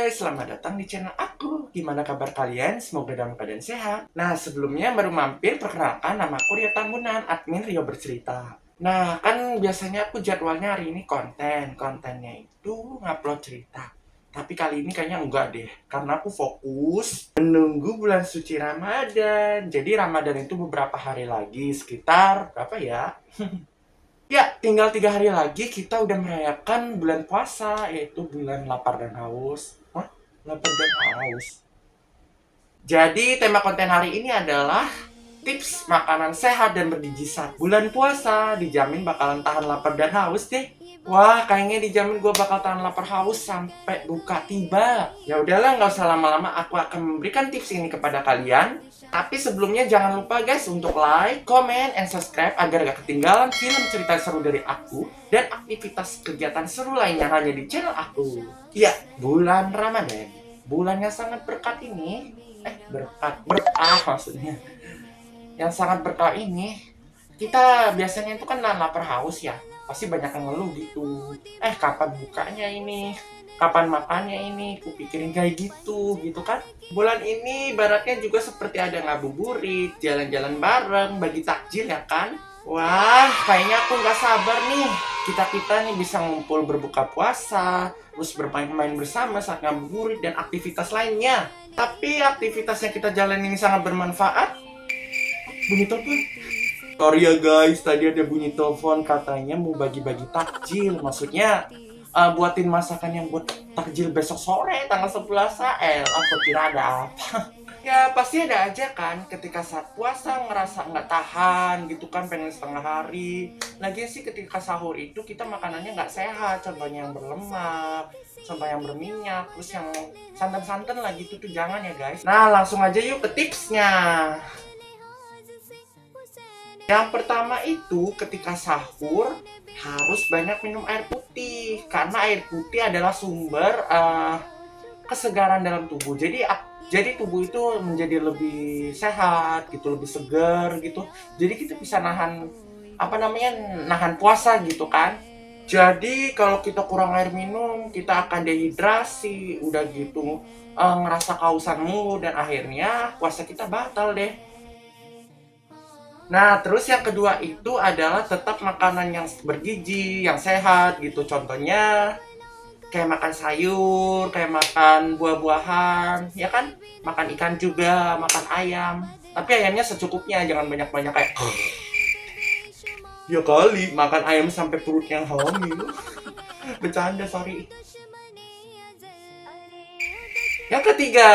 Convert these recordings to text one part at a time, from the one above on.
guys, selamat datang di channel aku. Gimana kabar kalian? Semoga dalam keadaan sehat. Nah, sebelumnya baru mampir, perkenalkan nama aku Rio Tambunan, admin Rio Bercerita. Nah, kan biasanya aku jadwalnya hari ini kontennya itu ngupload cerita. Tapi kali ini kayaknya enggak deh, karena aku fokus menunggu bulan suci Ramadan. Jadi Ramadan itu beberapa hari lagi, sekitar berapa ya? Ya, tinggal 3 hari lagi kita udah merayakan bulan puasa, yaitu bulan lapar dan haus. Hah? Lapar dan haus. Jadi, tema konten hari ini adalah tips makanan sehat dan bergizi saat bulan puasa. Dijamin bakalan tahan lapar dan haus deh. Wah, kayaknya dijamin gue bakal tahan lapar haus sampai buka tiba. Ya udahlah, nggak usah lama-lama. Aku akan memberikan tips ini kepada kalian. Tapi sebelumnya jangan lupa guys untuk like, comment, and subscribe agar gak ketinggalan film cerita seru dari aku dan aktivitas kegiatan seru lainnya hanya di channel aku. Ya, bulan Ramadan. Bulan yang sangat berkat ini, berkah maksudnya. Yang sangat berkah ini, kita biasanya itu kan lapar haus ya. Pasti banyak yang ngeluh gitu. Kapan bukanya ini? Kapan makannya ini? Kupikirin kayak gitu kan. Bulan ini baratnya juga seperti ada ngabuburit, jalan-jalan bareng, bagi takjil ya kan. Wah, kayaknya aku nggak sabar nih. Kita nih bisa ngumpul berbuka puasa, terus bermain-main bersama saat ngabuburit dan aktivitas lainnya. Tapi aktivitas yang kita jalanin ini sangat bermanfaat. Bunyi telepon. Sorry ya guys, tadi ada bunyi telepon katanya mau bagi-bagi takjil. Maksudnya buatin masakan yang buat takjil besok sore tanggal 11 AL. Aku kira ada apa. Ya pasti ada aja kan ketika saat puasa ngerasa nggak tahan gitu kan, pengen setengah hari. Lagian sih ketika sahur itu kita makanannya nggak sehat. Contohnya yang berlemak, contoh yang berminyak, terus yang santan-santan lagi itu tuh jangan ya guys. Nah langsung aja yuk ke tipsnya. Yang pertama itu ketika sahur harus banyak minum air putih karena air putih adalah sumber kesegaran dalam tubuh. Jadi tubuh itu menjadi lebih sehat gitu, lebih segar gitu. Jadi kita bisa nahan puasa gitu kan. Jadi kalau kita kurang air minum, kita akan dehidrasi, udah gitu ngerasa kehausan mulu dan akhirnya puasa kita batal deh. Nah, terus yang kedua itu adalah tetap makanan yang bergizi, yang sehat gitu. Contohnya kayak makan sayur, kayak makan buah-buahan, ya kan? Makan ikan juga, makan ayam. Tapi ayamnya secukupnya, jangan banyak-banyak kayak ya kali, makan ayam sampai perutnya hamil. Bercanda, sorry. Yang ketiga,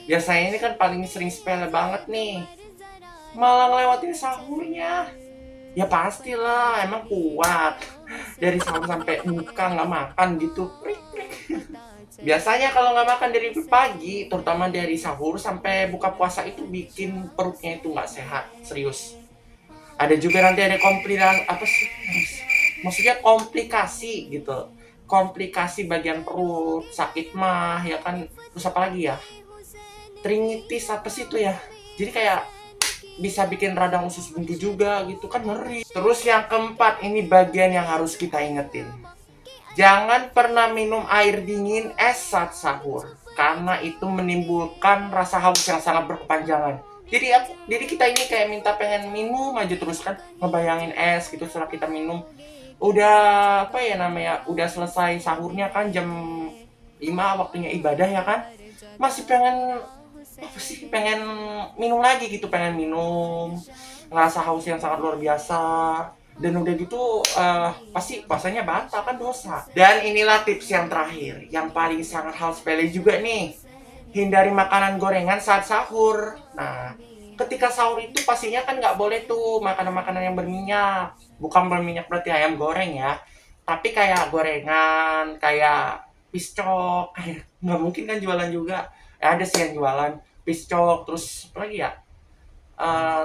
biasanya ini kan paling sering sepele banget nih, malah ngelewatin sahurnya. Ya pastilah, emang kuat dari sahur sampai buka nggak makan gitu. Biasanya kalau nggak makan dari pagi, terutama dari sahur sampai buka puasa itu bikin perutnya itu nggak sehat, serius. Ada juga nanti ada komplikasi gitu, komplikasi bagian perut, sakit mah ya kan, terus apa lagi ya, tringitis apa sih itu ya, jadi kayak bisa bikin radang usus buntu juga gitu kan, ngeri. Terus yang keempat, ini bagian yang harus kita ingetin. Jangan pernah minum air dingin es saat sahur karena itu menimbulkan rasa haus yang sangat berkepanjangan. Jadi kita ini kayak minta pengen minum aja terus kan, ngebayangin es gitu setelah kita minum. Udah udah selesai sahurnya kan jam 5 waktunya ibadah ya kan. Masih pengen minum lagi gitu, pengen minum, ngerasa haus yang sangat luar biasa, dan udah gitu pasti puasanya batal kan, dosa. Dan inilah tips yang terakhir, yang paling sangat hal sepele juga nih, hindari makanan gorengan saat sahur. Nah, ketika sahur itu pastinya kan nggak boleh tuh makanan-makanan yang berminyak. Bukan berminyak berarti ayam goreng ya, tapi kayak gorengan, kayak piscok, kayak nggak mungkin kan jualan juga. Ada sih yang jualan piscok, terus apa lagi ya,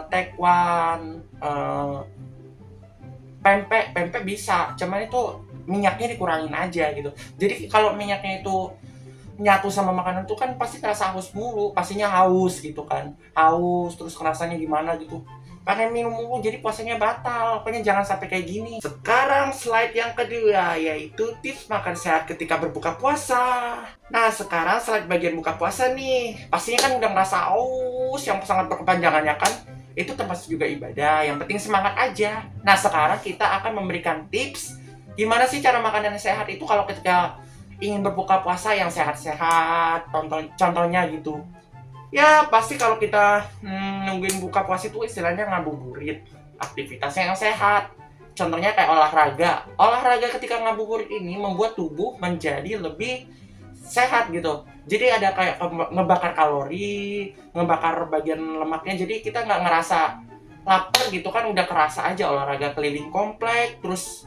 tekwan, pempek bisa, cuman itu minyaknya dikurangin aja gitu. Jadi kalau minyaknya itu nyatu sama makanan tuh kan pasti terasa haus mulu, pastinya haus gitu kan, haus terus rasanya gimana gitu. pengen minum mulu jadi puasanya batal. Pokoknya jangan sampai kayak gini. Sekarang slide yang kedua, yaitu tips makan sehat ketika berbuka puasa. Nah sekarang slide bagian buka puasa nih. Pastinya kan udah ngerasa aus yang sangat berkepanjangan ya kan. Itu termasuk juga ibadah, yang penting semangat aja. Nah sekarang kita akan memberikan tips gimana sih cara makan yang sehat itu kalau ketika ingin berbuka puasa yang sehat-sehat. Contohnya gitu. Ya pasti kalau kita nungguin buka puasa itu istilahnya ngabuburit, aktivitasnya yang sehat. Contohnya kayak olahraga. Olahraga ketika ngabuburit ini membuat tubuh menjadi lebih sehat gitu. Jadi ada kayak ngebakar kalori, ngebakar bagian lemaknya. Jadi kita nggak ngerasa lapar gitu kan, udah kerasa aja olahraga keliling komplek, terus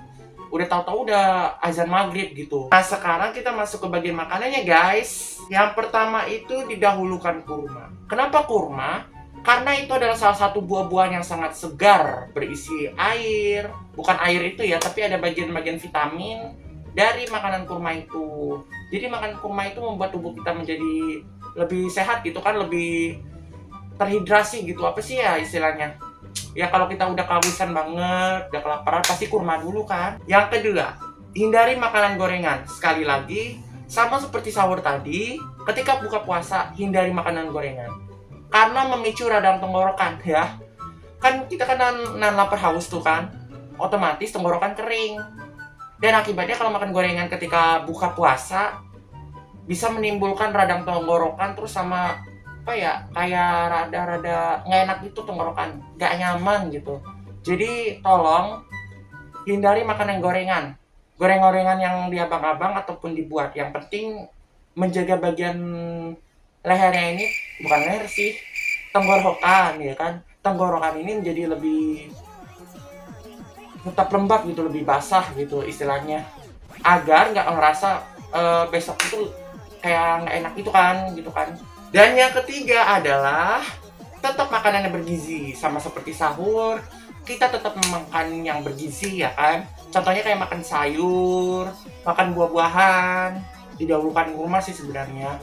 udah tahu-tahu udah azan maghrib gitu. Nah sekarang kita masuk ke bagian makanannya guys. Yang pertama itu didahulukan kurma. Kenapa kurma? Karena itu adalah salah satu buah-buahan yang sangat segar, berisi air. Bukan air itu ya, tapi ada bagian-bagian vitamin dari makanan kurma itu. Jadi makan kurma itu membuat tubuh kita menjadi lebih sehat gitu kan, lebih terhidrasi gitu. Apa sih ya istilahnya? Ya kalau kita udah kehausan banget, udah kelaparan, pasti kurma dulu kan. Yang kedua, hindari makanan gorengan. Sekali lagi, sama seperti sahur tadi, ketika buka puasa, hindari makanan gorengan. Karena memicu radang tenggorokan ya. Kan kita kan nan lapar haus tuh kan, otomatis tenggorokan kering. Dan akibatnya kalau makan gorengan ketika buka puasa, bisa menimbulkan radang tenggorokan terus sama apa ya, kayak rada-rada nggak enak gitu tenggorokan, nggak nyaman gitu. Jadi tolong hindari makanan gorengan, goreng-gorengan yang di abang-abang ataupun dibuat. Yang penting menjaga bagian lehernya ini, bukan leher sih, tenggorokan ya kan. Tenggorokan ini menjadi lebih tetap lembab gitu, lebih basah gitu istilahnya, agar nggak ngerasa besok itu kayak nggak enak gitu kan. Dan yang ketiga adalah tetap makanan yang bergizi. Sama seperti sahur, kita tetap makan yang bergizi ya kan. Contohnya kayak makan sayur, makan buah-buahan, didahulukan kurma sih sebenarnya.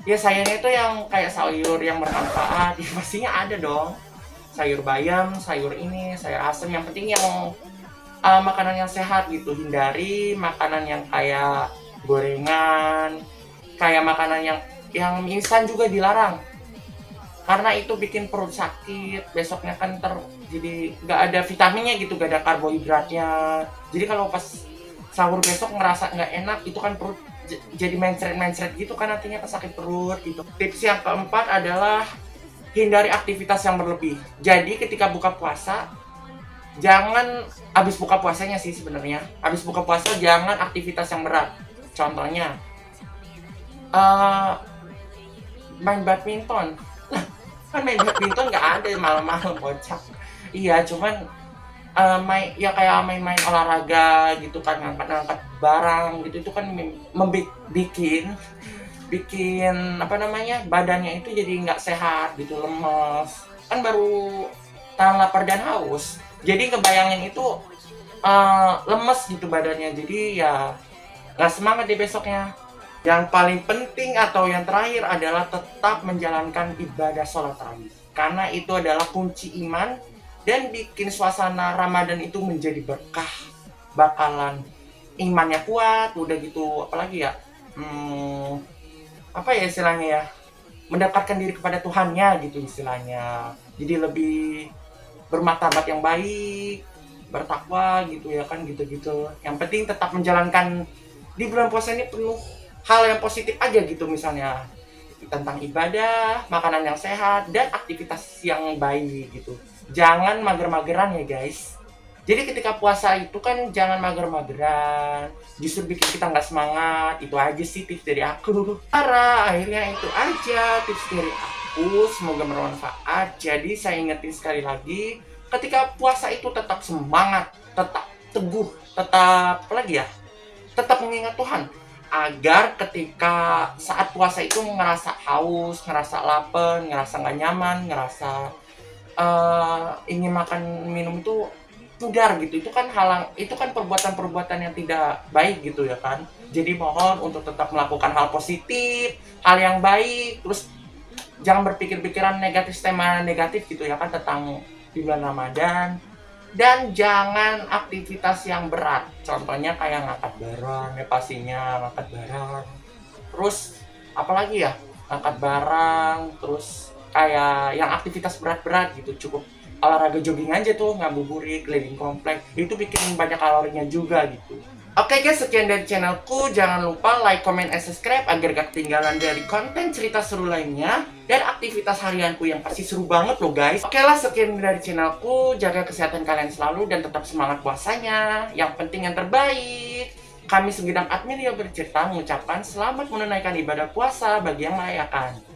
Ya sayurnya itu yang kayak sayur yang bermanfaat, ya pastinya ada dong. Sayur bayam, sayur ini, sayur asem, yang penting yang makanan yang sehat gitu. Hindari makanan yang kayak gorengan, kayak makanan yang instan juga dilarang, karena itu bikin perut sakit. Besoknya kan jadi nggak ada vitaminnya gitu, nggak ada karbohidratnya. Jadi kalau pas sahur besok ngerasa nggak enak, itu kan perut jadi mencret gitu kan, nantinya sakit perut gitu. Tips yang keempat adalah hindari aktivitas yang berlebih. Jadi ketika buka puasa, jangan habis buka puasanya sih sebenarnya. Habis buka puasa jangan aktivitas yang berat. Contohnya main badminton. Kan main badminton nggak ada malam-malam kocak. Iya, cuman ya kayak main-main olahraga gitu kan, ngangkat-ngangkat barang gitu. Itu kan bikin apa namanya, badannya itu jadi nggak sehat gitu, lemes. Kan baru tahan lapar dan haus. Jadi kebayangin itu lemes gitu badannya. Jadi ya nggak semangat di besoknya. Yang paling penting atau yang terakhir adalah tetap menjalankan ibadah sholat tarawih. Karena itu adalah kunci iman dan bikin suasana Ramadan itu menjadi berkah. Bakalan imannya kuat, udah gitu apalagi ya, apa ya istilahnya ya, mendekatkan diri kepada Tuhannya gitu istilahnya. Jadi lebih bermartabat yang baik, bertakwa gitu ya kan, gitu-gitu. Yang penting tetap menjalankan di bulan puasa ini penuh hal yang positif aja gitu, misalnya tentang ibadah, makanan yang sehat, dan aktivitas yang baik gitu. Jangan mager-mageran ya guys. Jadi ketika puasa itu kan jangan mager-mageran, justru bikin kita nggak semangat. Itu aja sih tips dari aku. Akhirnya itu aja tips dari aku, semoga bermanfaat. Jadi saya ingetin sekali lagi, ketika puasa itu tetap semangat, tetap teguh, tetap apa lagi ya, tetap mengingat Tuhan, agar ketika saat puasa itu ngerasa haus, ngerasa lapar, ngerasa nggak nyaman, ngerasa ingin makan minum itu pudar gitu. Itu kan perbuatan-perbuatan yang tidak baik gitu ya kan. Jadi mohon untuk tetap melakukan hal positif, hal yang baik, terus jangan berpikir-pikiran negatif, tema negatif gitu ya kan, tentang di bulan Ramadan. Dan jangan aktivitas yang berat. Contohnya kayak ngangkat barang, ya pastinya ngangkat barang. Terus apalagi ya? Ngangkat barang, terus kayak yang aktivitas berat-berat gitu. Cukup olahraga jogging aja tuh, ngabuburit, keliling komplek. Itu bikin banyak kalorinya juga gitu. Oke guys, sekian dari channelku. Jangan lupa like, comment, and subscribe agar gak ketinggalan dari konten cerita seru lainnya dan aktivitas harianku yang pasti seru banget loh guys. Oke lah, sekian dari channelku. Jaga kesehatan kalian selalu dan tetap semangat puasanya. Yang penting yang terbaik. Kami segedang admin yang bercerita mengucapkan selamat menunaikan ibadah puasa bagi yang merayakan.